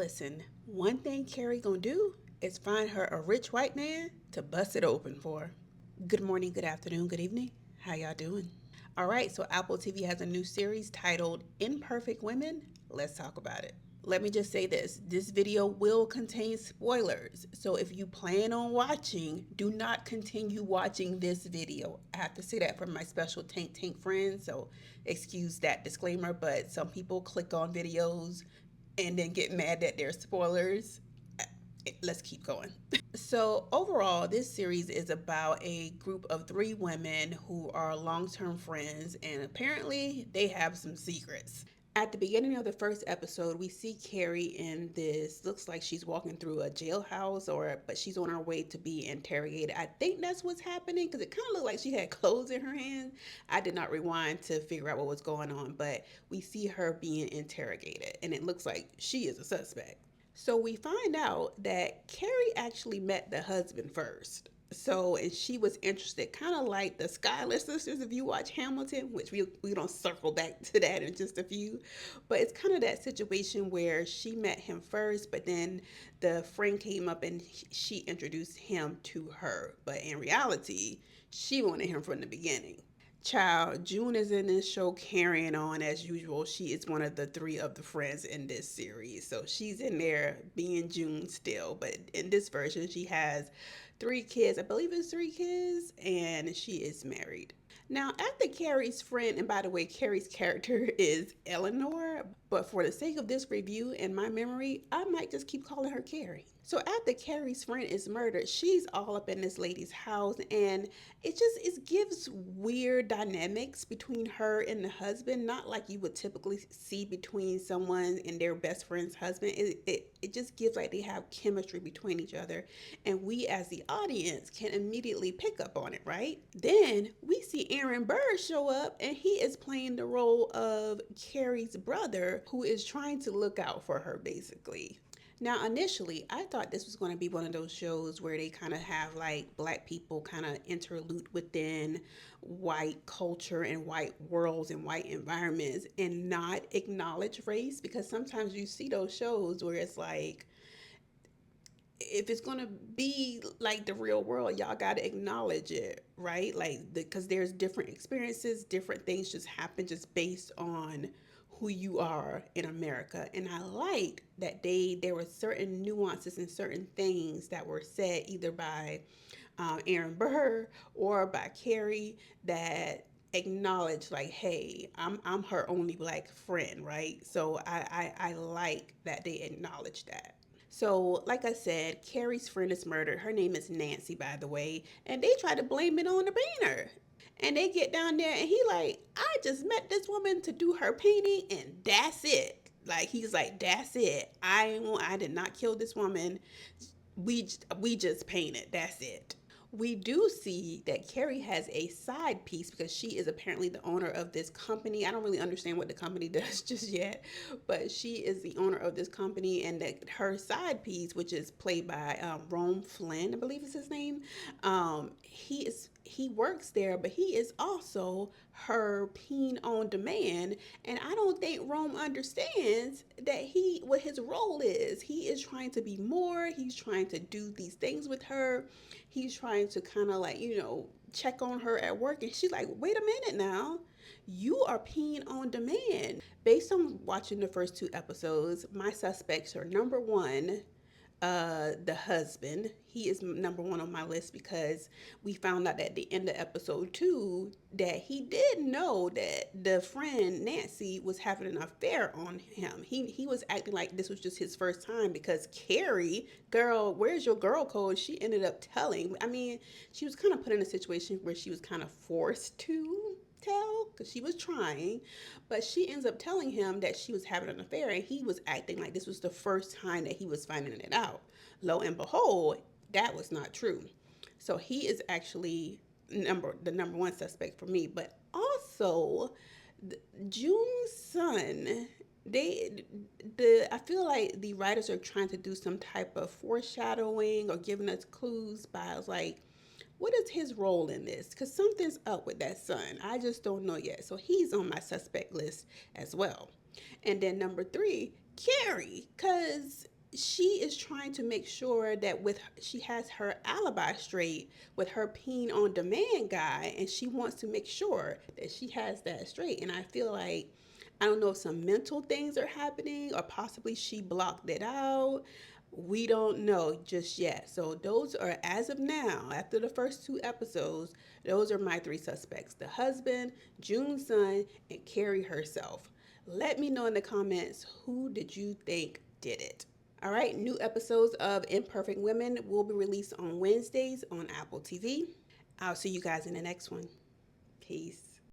Listen, one thing Carrie gonna do is find her a rich white man to bust it open for. Good morning, good afternoon, good evening. How y'all doing? All right, so Apple TV has a new series titled Imperfect Women. Let's talk about it. Let me just say this video will contain spoilers. So if you plan on watching, do not continue watching this video. I have to say that for my special Tank friends. So excuse that disclaimer, but some people click on videos and then get mad that they're spoilers. Let's keep going. So, overall, this series is about a group of three women who are long term friends, and apparently they have some secrets. At the beginning of the first episode, we see Carrie in this, looks like she's walking through a jailhouse, but she's on her way to be interrogated. I think that's what's happening because it kind of looked like she had clothes in her hand. I did not rewind to figure out what was going on, but we see her being interrogated, and it looks like she is a suspect. So we find out that Carrie actually met the husband first. So, and she was interested, kind of like the Schuyler sisters, if you watch Hamilton, which we don't circle back to that in just a few. But it's kind of that situation where she met him first, but then the friend came up and she introduced him to her. But in reality, she wanted him from the beginning. Child, June is in this show carrying on as usual. She is one of the three of the friends in this series. So she's in there being June still. But in this version, she has three kids. I believe it's three kids. And she is married. Now, after Carrie's friend, and by the way, Carrie's character is Eleanor, but for the sake of this review and my memory, I might just keep calling her Carrie. So after Carrie's friend is murdered, she's all up in this lady's house, and it gives weird dynamics between her and the husband, not like you would typically see between someone and their best friend's husband. It just gives like they have chemistry between each other, and we as the audience can immediately pick up on it, right? Then we see Aaron Burr show up, and he is playing the role of Carrie's brother who is trying to look out for her basically. Now, initially, I thought this was going to be one of those shows where they kind of have like black people kind of interlude within white culture and white worlds and white environments and not acknowledge race, because sometimes you see those shows where it's like, if it's gonna be like the real world, y'all gotta acknowledge it, right? Like, because there's different experiences, different things just happen just based on who you are in America. And I liked that there were certain nuances and certain things that were said either by Aaron Burr or by Carrie that acknowledge like, hey, I'm her only black friend, right? So I like that they acknowledge that. So, like I said, Carrie's friend is murdered. Her name is Nancy, by the way, and they try to blame it on the painter. And they get down there, and he like, I just met this woman to do her painting, and that's it. Like he's like, that's it. I did not kill this woman. We just painted. That's it. We do see that Carrie has a side piece because she is apparently the owner of this company. I don't really understand what the company does just yet, but she is the owner of this company, and that her side piece, which is played by Rome Flynn, I believe is his name. He works there, but he is also her peen on demand, and I don't think Rome understands that what his role is. He is trying to be more. He's trying to do these things with her. He's trying to kind of like, check on her at work. And she's like, wait a minute now. You are peeing on demand. Based on watching the first two episodes, my suspects are number one, the husband. He is number one on my list because we found out at the end of episode two that he did know that the friend Nancy was having an affair on him. He was acting like this was just his first time because Carrie, girl, where's your girl code? She ended up telling. I mean, she was kind of put in a situation where she was kind of forced to tell because she was trying, but she ends up telling him that she was having an affair, and he was acting like this was the first time that he was finding it out. Lo and behold, that was not true. So he is actually the number one suspect for me. But also, June's son. I feel like the writers are trying to do some type of foreshadowing or giving us clues by like, what is his role in this? Because something's up with that son. I just don't know yet. So he's on my suspect list as well. And then number three, Carrie, because she is trying to make sure that she has her alibi straight with her peen on demand guy, and she wants to make sure that she has that straight. And I feel like I don't know if some mental things are happening or possibly she blocked it out. We don't know just yet. So those are, as of now, after the first two episodes, those are my three suspects: the husband, June's son, and Carrie herself. Let me know in the comments, who did you think did it? All right, new episodes of Imperfect Women will be released on Wednesdays on Apple TV. I'll see you guys in the next one. Peace.